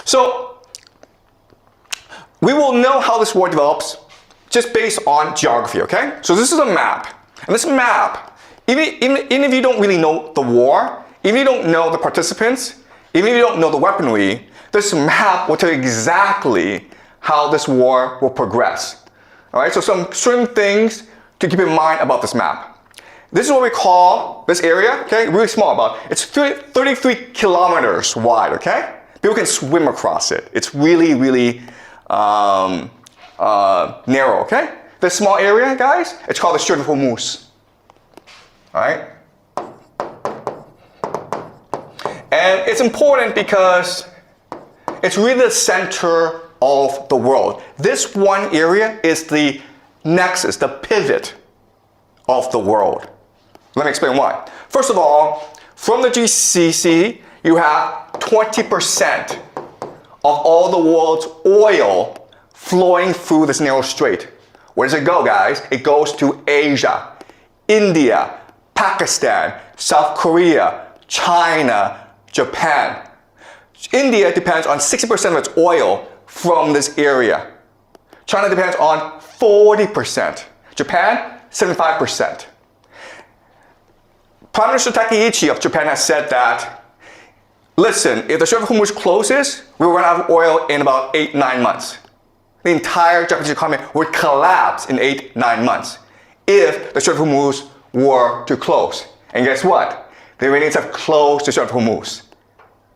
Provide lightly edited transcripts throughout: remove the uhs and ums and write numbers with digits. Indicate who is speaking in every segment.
Speaker 1: So we will know how this war develops just based on geography, okay? So this is a map. And this map, even if you don't really know the war, even if you don't know the participants, even if you don't know the weaponry, this map will tell you exactly how this war will progress. All right, so some certain things to keep in mind about this map. This is what we call this area, okay? Really small, it's 33 kilometers wide, okay? People can swim across it. It's really, really narrow, okay? This small area, guys, it's called the Strait of Hormuz. All right? And it's important because it's really the center of the world. This one area is the nexus, the pivot of the world. Let me explain why. First of all, from the GCC, you have 20% of all the world's oil flowing through this narrow strait. Where does it go, guys? It goes to Asia, India, Pakistan, South Korea, China, Japan. India depends on 60% of its oil from this area. China depends on 40%. Japan, 75%. Prime Minister Takeichi of Japan has said that, listen, if the Strait of Hormuz closes, we will run out of oil in about 8-9 months. The entire Japanese economy would collapse in 8-9 months if the Strait of Hormuz were to close. And guess what? The Iranians have closed the Strait of Hormuz.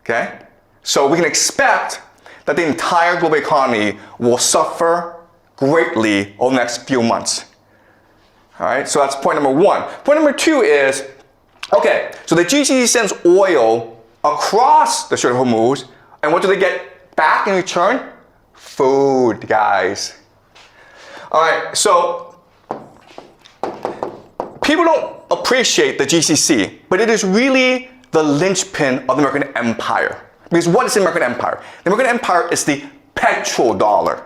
Speaker 1: Okay? So we can expect that the entire global economy will suffer greatly over the next few months. All right, so that's point number one. Point number two is, okay, so the GCC sends oil across the Strait of Hormuz, and what do they get back in return? Food, guys. All right, so people don't appreciate the GCC, but it is really the linchpin of the American empire. Because what is the American empire? The American empire is the petrodollar.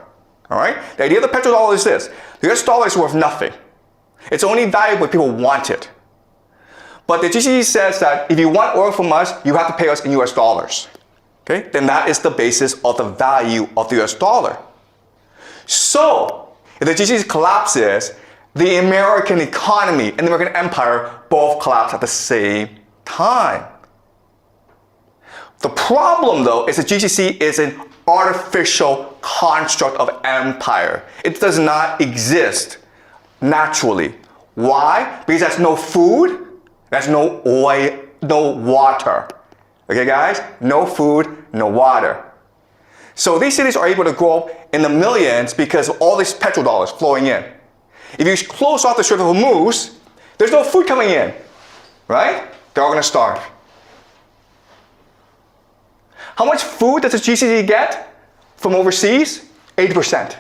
Speaker 1: All right? The idea of the petrodollar is this. The US dollar is worth nothing. It's only valuable if people want it. But the GCC says that if you want oil from us, you have to pay us in US dollars. Okay? Then that is the basis of the value of the US dollar. So, if the GCC collapses, the American economy and the American empire both collapse at the same time. The problem, though, is that GCC is an artificial construct of empire. It does not exist naturally. Why? Because there's no food, there's no oil, no water. Okay, guys? No food, no water. So these cities are able to grow in the millions because of all these petrodollars flowing in. If you close off the Strait of Hormuz, there's no food coming in, right? They're all going to starve. How much food does the GCC get from overseas? 80%.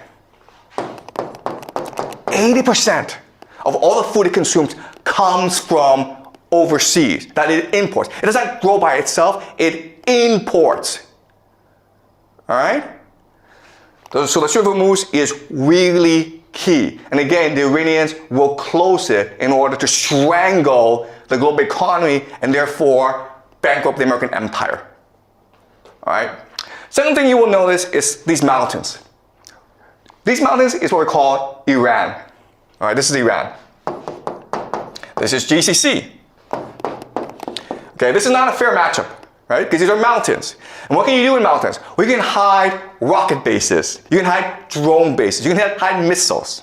Speaker 1: 80% of all the food it consumes comes from overseas, that it imports. It does not grow by itself, it imports. All right? So the Strait of Hormuz is really key. And again, the Iranians will close it in order to strangle the global economy and therefore bankrupt the American empire. All right. Second thing you will notice is these mountains. These mountains is what we call Iran. All right, this is Iran. This is GCC. Okay, this is not a fair matchup, right? Because these are mountains. And what can you do in mountains? Well, you can hide rocket bases. You can hide drone bases. You can hide missiles.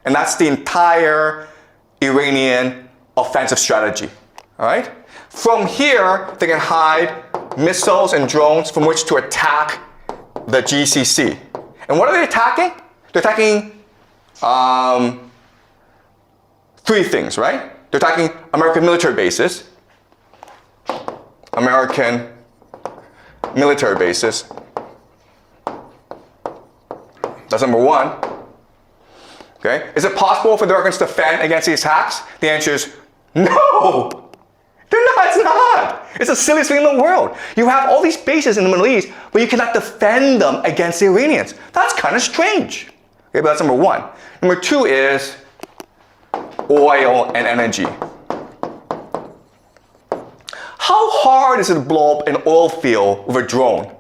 Speaker 1: And that's the entire Iranian offensive strategy. All right? From here, they can hide missiles and drones from which to attack the GCC. And what are they attacking? They're attacking three things, right? They're attacking American military bases. American military bases. That's number one. Okay? Is it possible for the Americans to defend against these attacks? The answer is no! It's not. It's the silliest thing in the world. You have all these bases in the Middle East, but you cannot defend them against the Iranians. That's kind of strange. Okay, but that's number one. Number two is oil and energy. How hard is it to blow up an oil field with a drone?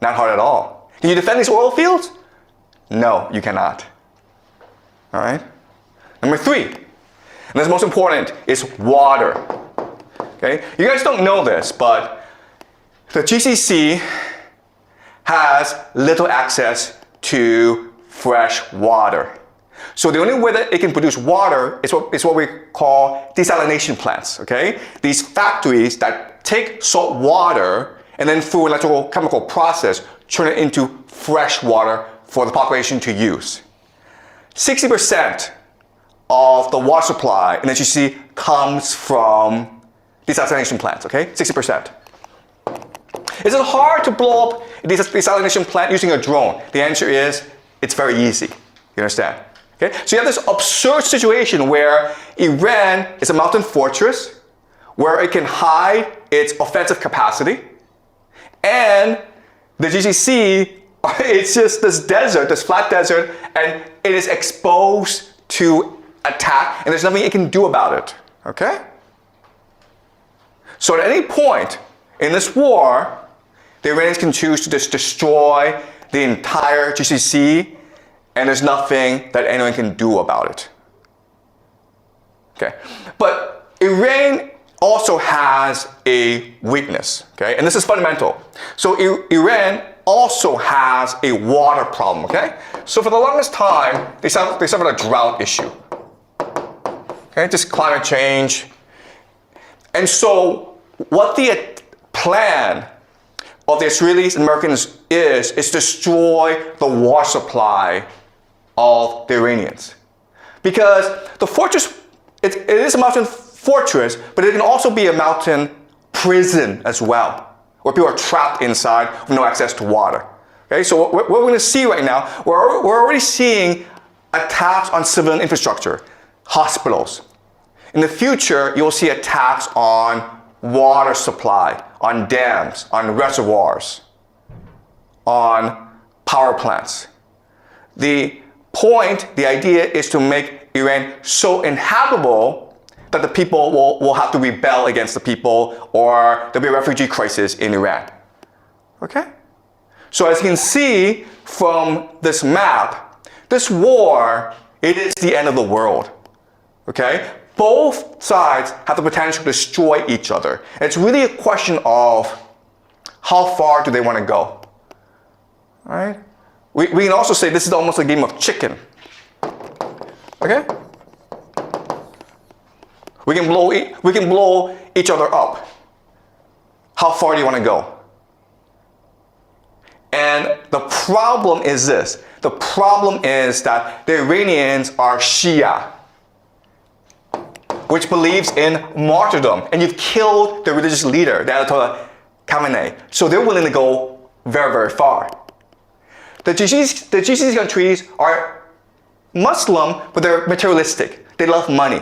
Speaker 1: Not hard at all. Can you defend these oil fields? No, you cannot. All right? Number 3, and this is most important, is water. Okay? You guys don't know this, but the GCC has little access to fresh water. So the only way that it can produce water is what we call desalination plants, okay? These factories that take salt water and then through an electrical chemical process turn it into fresh water for the population to use. 60% of the water supply in the GCC comes from desalination plants, okay? 60%. Is it hard to blow up a desalination plant using a drone? The answer is, it's very easy. You understand? Okay? So you have this absurd situation where Iran is a mountain fortress where it can hide its offensive capacity, and the GCC, it's just this desert, this flat desert, and it is exposed to attack, and there's nothing it can do about it. Okay? So at any point in this war, the Iranians can choose to just destroy the entire GCC, and there's nothing that anyone can do about it. Okay? But Iran also has a weakness, okay? And this is fundamental. So Iran also has a water problem, okay? So for the longest time, they suffered a drought issue. Okay, just climate change. And so what the plan of the Israelis and Americans is destroy the water supply of the Iranians. Because the fortress, it is a mountain fortress, but it can also be a mountain prison as well, where people are trapped inside with no access to water. Okay, so what we're going to see right now, we're already seeing attacks on civilian infrastructure, hospitals. In the future, you'll see attacks on water supply, on dams, on reservoirs, on power plants. The idea is to make Iran so inhabitable that the people will have to rebel against the people, or there'll be a refugee crisis in Iran. Okay? So as you can see from this map, this war, it is the end of the world. Okay? Both sides have the potential to destroy each other. And it's really a question of how far do they want to go. All right? We can also say this is almost a game of chicken. Okay? We can blow each other up. How far do you want to go? And the problem is this. The problem is that the Iranians are Shia, which believes in martyrdom. And you've killed the religious leader, the Ayatollah Khamenei. So they're willing to go very, very far. The GCC countries are Muslim, but they're materialistic. They love money.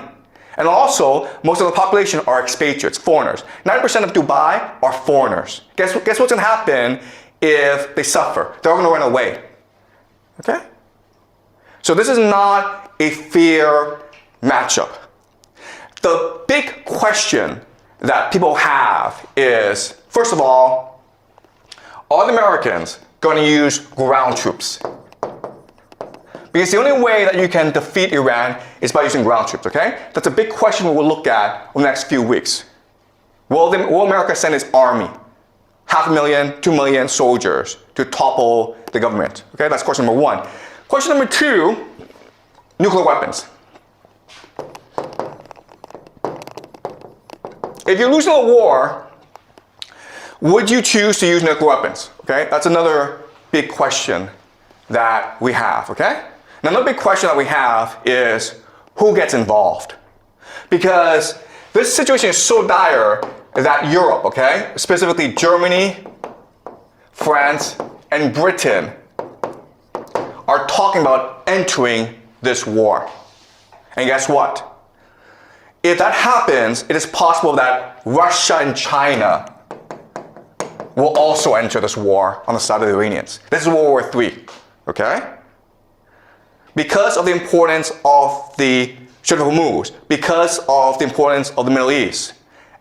Speaker 1: And also, most of the population are expatriates, foreigners. 90% of Dubai are foreigners. Guess what's going to happen if they suffer? They're going to run away. Okay? So this is not a fair matchup. The big question that people have is, first of all, are the Americans going to use ground troops? Because the only way that you can defeat Iran is by using ground troops, okay? That's a big question we will look at over the next few weeks. Will America send its army, 500,000, 2 million soldiers to topple the government? Okay, that's question number 1. Question number 2, nuclear weapons. If you're losing a war, would you choose to use nuclear weapons? Okay, that's another big question that we have, okay? Now, another big question that we have is who gets involved? Because this situation is so dire that Europe, okay, specifically Germany, France, and Britain are talking about entering this war. And guess what? If that happens, it is possible that Russia and China will also enter this war on the side of the Iranians. This is World War III, okay? Because of the importance of the Strait of Hormuz, because of the importance of the Middle East,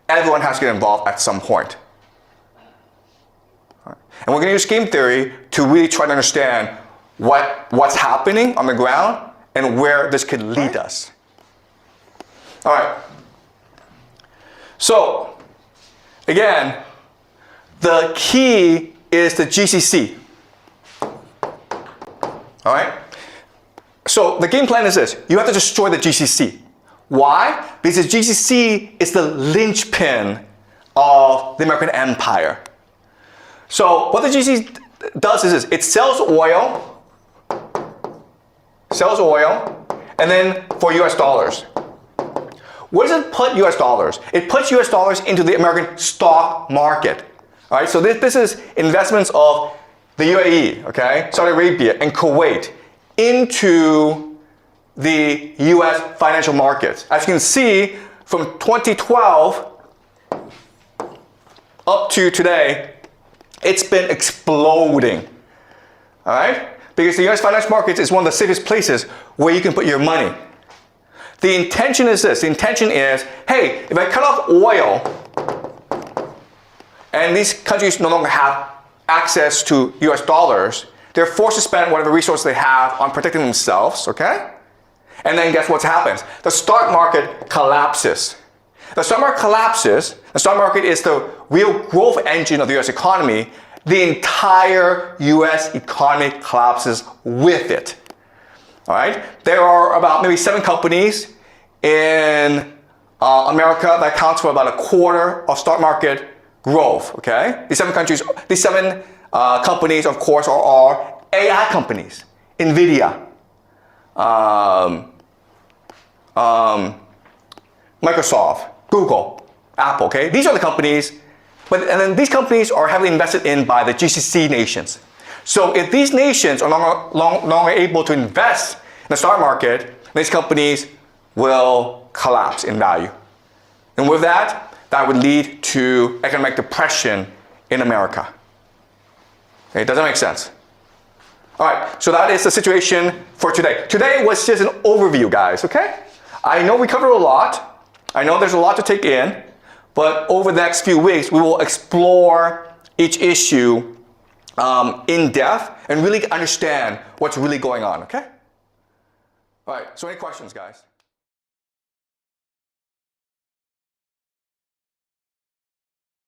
Speaker 1: everyone has to get involved at some point. And we're going to use game theory to really try to understand what's happening on the ground and where this could lead us. All right. So, again, the key is the GCC. All right? So the game plan is this. You have to destroy the GCC. Why? Because the GCC is the linchpin of the American empire. So what the GCC does is this. It sells oil, and then for US dollars. Where does it put US dollars? It puts US dollars into the American stock market. All right, so this is investments of the UAE, okay, Saudi Arabia, and Kuwait into the US financial markets. As you can see, from 2012 up to today, it's been exploding. All right? Because the US financial markets is one of the safest places where you can put your money. The intention is this. The intention is, hey, if I cut off oil and these countries no longer have access to US dollars, they're forced to spend whatever resources they have on protecting themselves, okay? And then guess what happens? The stock market collapses. The stock market collapses. The stock market is the real growth engine of the US economy. The entire US economy collapses with it. All right? There are about maybe 7 companies in America that accounts for about a quarter of stock market growth, okay? These 7 companies, of course, are AI companies. NVIDIA, Microsoft, Google, Apple, okay? These are the companies, and then these companies are heavily invested in by the GCC nations. So if these nations are no longer able to invest in the stock market, these companies will collapse in value. And with that, that would lead to economic depression in America. Okay, does that make sense? All right, so that is the situation for today. Today was just an overview, guys, okay? I know we covered a lot. I know there's a lot to take in, but over the next few weeks, we will explore each issue in depth and really understand what's really going on, okay? All right, so any questions, guys?